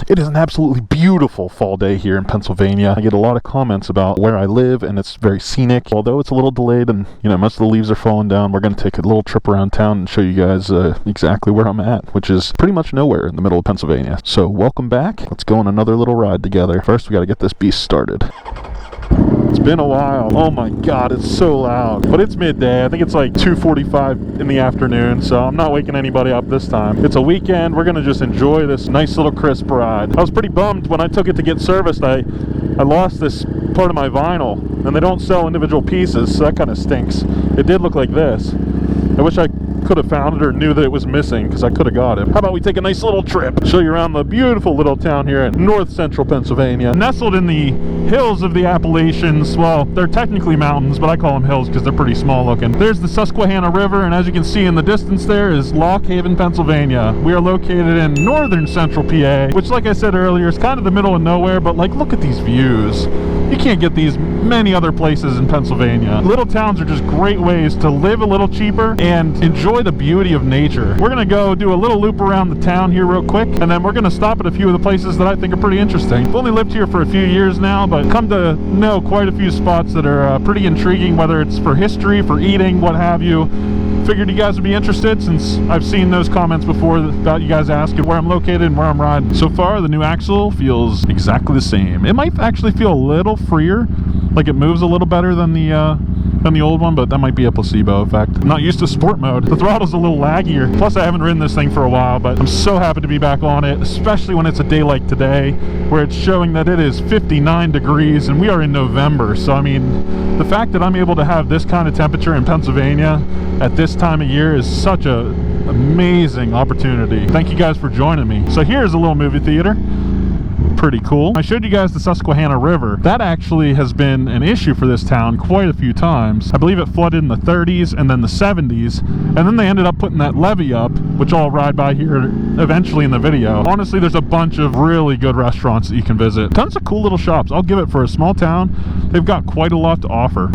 It is an absolutely beautiful fall day here in Pennsylvania. I get a lot of comments about where I live, and it's very scenic. Although it's a little delayed and, you know, most of the leaves are falling down, we're going to take a little trip around town and show you guys exactly where I'm at, which is pretty much nowhere in the middle of Pennsylvania. So welcome back. Let's go on another little ride together. First, we got to get this beast started. It's been a while. Oh my god, it's so loud. But it's midday. I think it's like 2:45 in the afternoon, so I'm not waking anybody up this time. It's a weekend. We're gonna just enjoy this nice little crisp ride. I was pretty bummed when I took it to get serviced. I lost this part of my vinyl, and they don't sell individual pieces, so that kind of stinks. It did look like this. I wish I could have found it or knew that it was missing, because I could have got it. How about we take a nice little trip, show you around the beautiful little town here in north central Pennsylvania, nestled in the hills of the Appalachians. Well, they're technically mountains, but I call them hills because they're pretty small looking. There's the Susquehanna River, and as you can see in the distance there is Lock Haven, Pennsylvania. We are located in northern central PA, which, like I said earlier, is kind of the middle of nowhere, but like, look at these views. You can't get these many other places in Pennsylvania. Little towns are just great ways to live a little cheaper and enjoy the beauty of nature. We're gonna go do a little loop around the town here real quick, and then we're gonna stop at a few of the places that I think are pretty interesting. I've only lived here for a few years now, but come to know quite a few spots that are pretty intriguing, whether it's for history, for eating, what have you. Figured you guys would be interested since I've seen those comments before about you guys asking where I'm located and where I'm riding. So far, the new axle feels exactly the same. It might actually feel a little freer, like it moves a little better than the old one, but that might be a placebo effect. I'm not used to sport mode. The throttle's a little laggier. Plus, I haven't ridden this thing for a while, but I'm so happy to be back on it, especially when it's a day like today, where it's showing that it is 59 degrees, and we are in November. So, I mean, the fact that I'm able to have this kind of temperature in Pennsylvania at this time of year is such a amazing opportunity. Thank you guys for joining me. So here's a little movie theater. Pretty cool. I showed you guys the Susquehanna River. That actually has been an issue for this town quite a few times. I believe it flooded in the 30s and then the 70s, and then they ended up putting that levee up, which I'll ride by here eventually in the video. Honestly, there's a bunch of really good restaurants that you can visit. Tons of cool little shops. I'll give it, for a small town, they've got quite a lot to offer.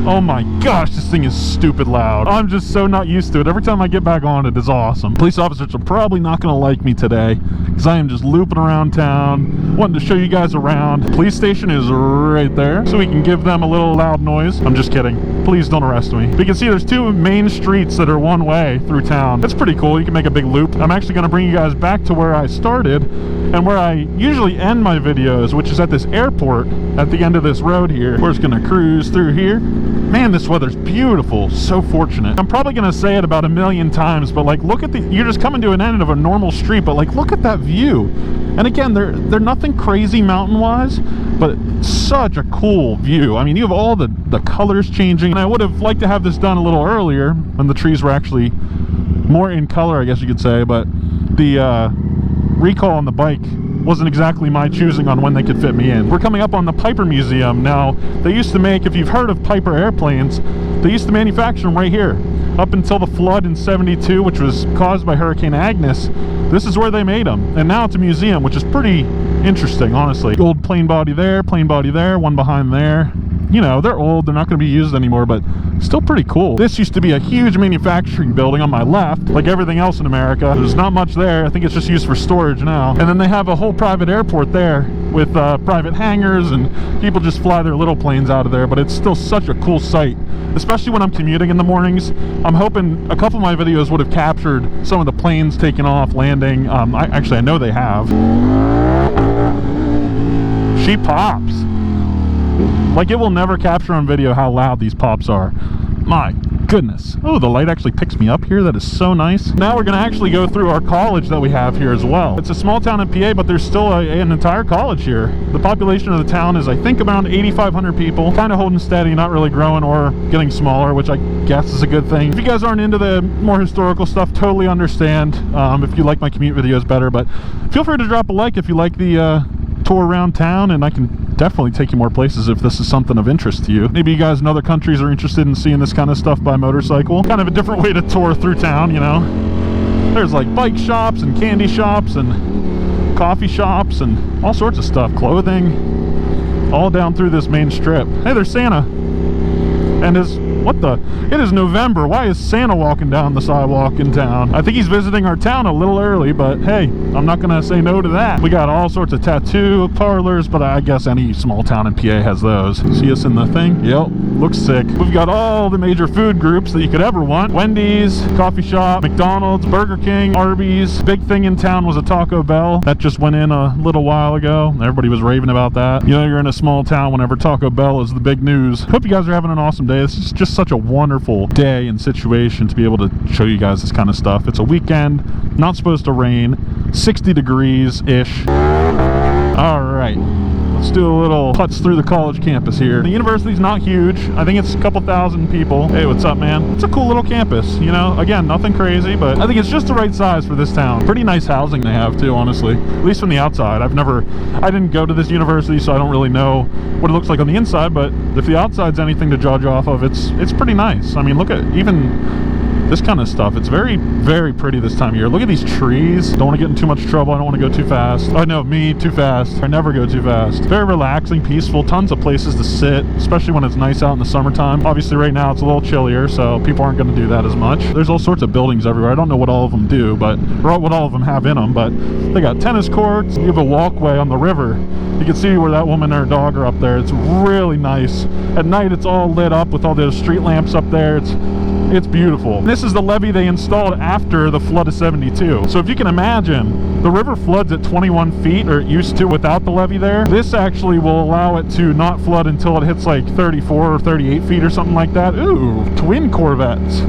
Oh my gosh, this thing is stupid loud. I'm just so not used to it. Every time I get back on it, it's awesome. Police officers are probably not going to like me today because I am just looping around town, wanting to show you guys around. Police station is right there, so we can give them a little loud noise. I'm just kidding. Please don't arrest me. But you can see there's two main streets that are one way through town. That's pretty cool. You can make a big loop. I'm actually going to bring you guys back to where I started and where I usually end my videos, which is at this airport at the end of this road here. We're just going to cruise through here. Man, this weather's beautiful. So fortunate. I'm probably gonna say it about a million times, but like, look at you're just coming to an end of a normal street, but like, look at that view. And again, they're nothing crazy mountain-wise, but such a cool view. I mean, you have all the colors changing, and I would have liked to have this done a little earlier when the trees were actually more in color, I guess you could say, but the recall on the bike wasn't exactly my choosing on when they could fit me in. We're coming up on the Piper Museum. Now, they used to make, if you've heard of Piper airplanes, they used to manufacture them right here. Up until the flood in '72, which was caused by Hurricane Agnes, this is where they made them. And now it's a museum, which is pretty interesting, honestly. Old plane body there, one behind there. You know, they're old, they're not going to be used anymore, but still pretty cool. This used to be a huge manufacturing building on my left, like everything else in America. There's not much there. I think it's just used for storage now. And then they have a whole private airport there with private hangars, and people just fly their little planes out of there, but it's still such a cool sight, especially when I'm commuting in the mornings. I'm hoping a couple of my videos would have captured some of the planes taking off, landing. I know they have. She pops. Like, it will never capture on video how loud these pops are. My goodness. Oh, the light actually picks me up here. That is so nice. Now we're going to actually go through our college that we have here as well. It's a small town in PA, but there's still an entire college here. The population of the town is, I think, around 8,500 people. Kind of holding steady, not really growing or getting smaller, which I guess is a good thing. If you guys aren't into the more historical stuff, totally understand. If you like my commute videos better, but feel free to drop a like if you like the tour around town, and I can definitely take you more places if this is something of interest to you. Maybe you guys in other countries are interested in seeing this kind of stuff by motorcycle. Kind of a different way to tour through town, you know. There's like bike shops and candy shops and coffee shops and all sorts of stuff, clothing, all down through this main strip. Hey, there's Santa and his What the? It is November. Why is Santa walking down the sidewalk in town? I think he's visiting our town a little early, but hey, I'm not gonna say no to that. We got all sorts of tattoo parlors, but I guess any small town in PA has those. See us in the thing? Yep, looks sick. We've got all the major food groups that you could ever want. Wendy's, coffee shop, McDonald's, Burger King, Arby's. Big thing in town was a Taco Bell. That just went in a little while ago. Everybody was raving about that. You know, you're in a small town whenever Taco Bell is the big news. Hope you guys are having an awesome day. This is just such a wonderful day and situation to be able to show you guys this kind of stuff. It's a weekend, not supposed to rain, 60 degrees-ish. All right. Let's do a little putz through the college campus here. The university's not huge. I think it's a couple thousand people. Hey, what's up, man? It's a cool little campus, you know? Again, nothing crazy, but I think it's just the right size for this town. Pretty nice housing they have, too, honestly. At least from the outside. I didn't go to this university, so I don't really know what it looks like on the inside, but if the outside's anything to judge off of, it's pretty nice. I mean, look at even this kind of stuff. It's very, very pretty this time of year. Look at these trees. Don't want to get in too much trouble. I don't want to go too fast. Oh no, me, too fast. I never go too fast. Very relaxing, peaceful, tons of places to sit, especially when it's nice out in the summertime. Obviously right now it's a little chillier, so people aren't going to do that as much. There's all sorts of buildings everywhere. I don't know what all of them do, or what all of them have in them, but they got tennis courts. You have a walkway on the river. You can see where that woman and her dog are up there. It's really nice. At night it's all lit up with all those street lamps up there. It's beautiful. And this is the levee they installed after the flood of 72. So if you can imagine, the river floods at 21 feet, or it used to without the levee there. This actually will allow it to not flood until it hits like 34 or 38 feet or something like that. Ooh, twin Corvettes.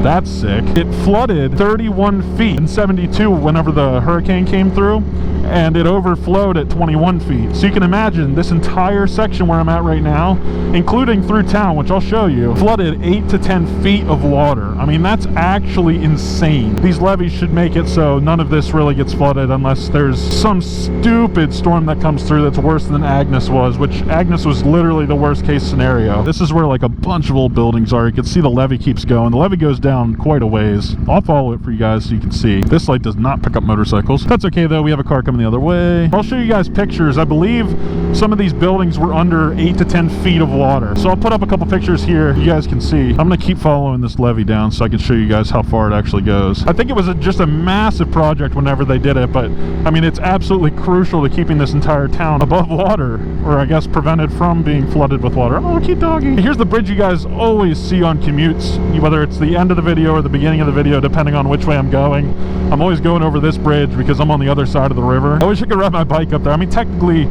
That's sick. It flooded 31 feet in 72 whenever the hurricane came through, and it overflowed at 21 feet. So you can imagine this entire section where I'm at right now, including through town, which I'll show you, flooded 8 to 10 feet of water. I mean, that's actually insane. These levees should make it so none of this really gets flooded unless there's some stupid storm that comes through that's worse than Agnes was, which Agnes was literally the worst case scenario. This is where like a bunch of old buildings are. You can see the levee keeps going. The levee goes down quite a ways. I'll follow it for you guys so you can see. This light does not pick up motorcycles. That's okay though. We have a car coming the other way. I'll show you guys pictures. I believe some of these buildings were under 8 to 10 feet of water. So I'll put up a couple pictures here you guys can see. I'm gonna keep following this levee down so I can show you guys how far it actually goes. I think it was just a massive project whenever they did it, but I mean, it's absolutely crucial to keeping this entire town above water, or I guess prevented from being flooded with water. Oh, cute doggy. Here's the bridge you guys always see on commutes, whether it's the end of the video or the beginning of the video, depending on which way I'm going. I'm always going over this bridge because I'm on the other side of the river. I wish I could ride my bike up there. I mean, technically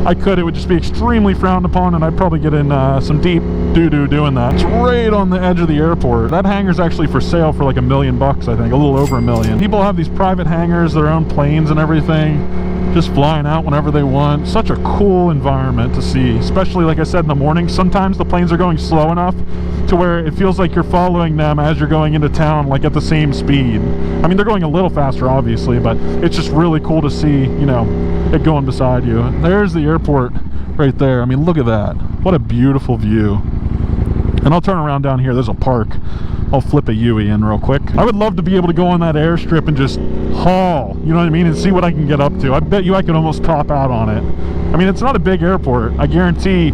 I could. It would just be extremely frowned upon, and I'd probably get in some deep doo-doo doing that. It's right on the edge of the airport. That hangar's actually for sale for like $1 million bucks, I think, a little over $1 million. People have these private hangars, their own planes and everything, just flying out whenever they want. Such a cool environment to see, especially like I said in the morning. Sometimes the planes are going slow enough to where it feels like you're following them as you're going into town, like at the same speed. I mean, they're going a little faster obviously, but it's just really cool to see, you know, it going beside you. There's the airport right there. I mean, look at that. What a beautiful view. And I'll turn around down here. There's a park. I'll flip a Yui in real quick. I would love to be able to go on that airstrip and just haul, you know what I mean, and see what I can get up to. I bet you I could almost top out on it. I mean, it's not a big airport. I guarantee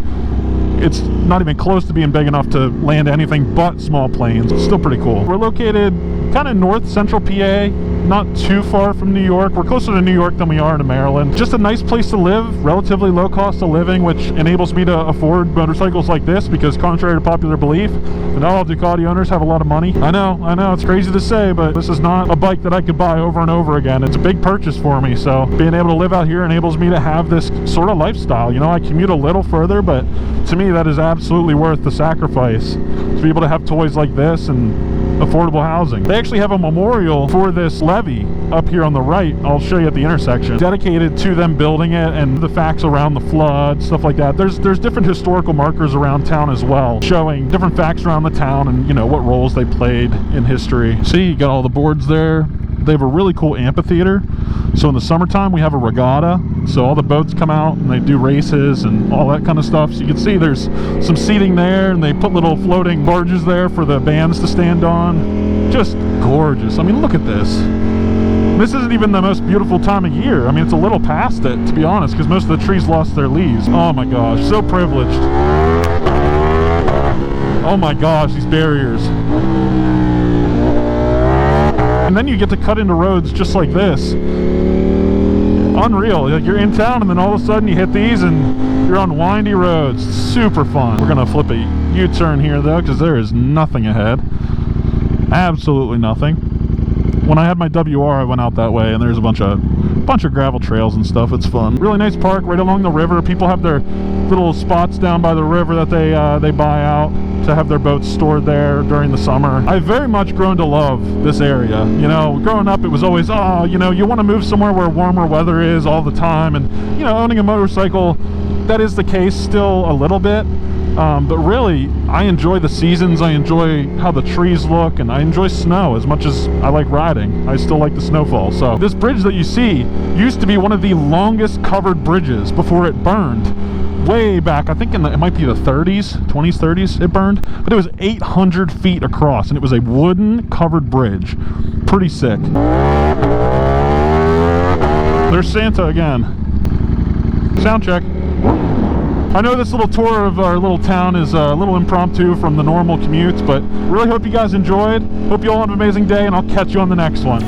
it's not even close to being big enough to land anything but small planes. It's still pretty cool. We're located kind of north central PA, not too far from New York. We're closer to New York than we are to Maryland. Just a nice place to live, relatively low cost of living, which enables me to afford motorcycles like this, because contrary to popular belief, not all Ducati owners have a lot of money. I know, it's crazy to say, but this is not a bike that I could buy over and over again. It's a big purchase for me, so being able to live out here enables me to have this sort of lifestyle. You know, I commute a little further, but to me that is absolutely worth the sacrifice to be able to have toys like this and affordable housing. They actually have a memorial for this levee up here on the right. I'll show you at the intersection, dedicated to them building it and the facts around the flood, stuff like that. There's different historical markers around town as well, showing different facts around the town and, you know, what roles they played in history. See, you got all the boards there. They have a really cool amphitheater. So in the summertime we have a regatta, so all the boats come out and they do races and all that kind of stuff. So you can see there's some seating there, and they put little floating barges there for the bands to stand on. Just gorgeous. I mean, look at this. This isn't even the most beautiful time of year. I mean, it's a little past it, to be honest, because most of the trees lost their leaves. Oh my gosh, so privileged. Oh my gosh, these barriers. And then you get to cut into roads just like this. Unreal. Like, you're in town and then all of a sudden you hit these and you're on windy roads. Super fun. We're gonna flip a U-turn here though, because there is nothing ahead. Absolutely nothing. When I had my WR, I went out that way and there's a bunch of gravel trails and stuff. It's fun. Really nice park right along the river. People have their little spots down by the river that they buy out to have their boats stored there during the summer. I've very much grown to love this area. You know, growing up it was always, oh, you know, you want to move somewhere where warmer weather is all the time, and you know, owning a motorcycle, that is the case still a little bit. But really, I enjoy the seasons, I enjoy how the trees look, and I enjoy snow as much as I like riding. I still like the snowfall. So this bridge that you see used to be one of the longest covered bridges before it burned. Way back, I think it might be the 30s, 20s, 30s, it burned. But it was 800 feet across, and it was a wooden covered bridge. Pretty sick. There's Santa again. Sound check. I know this little tour of our little town is a little impromptu from the normal commutes, but really hope you guys enjoyed. Hope you all have an amazing day, and I'll catch you on the next one.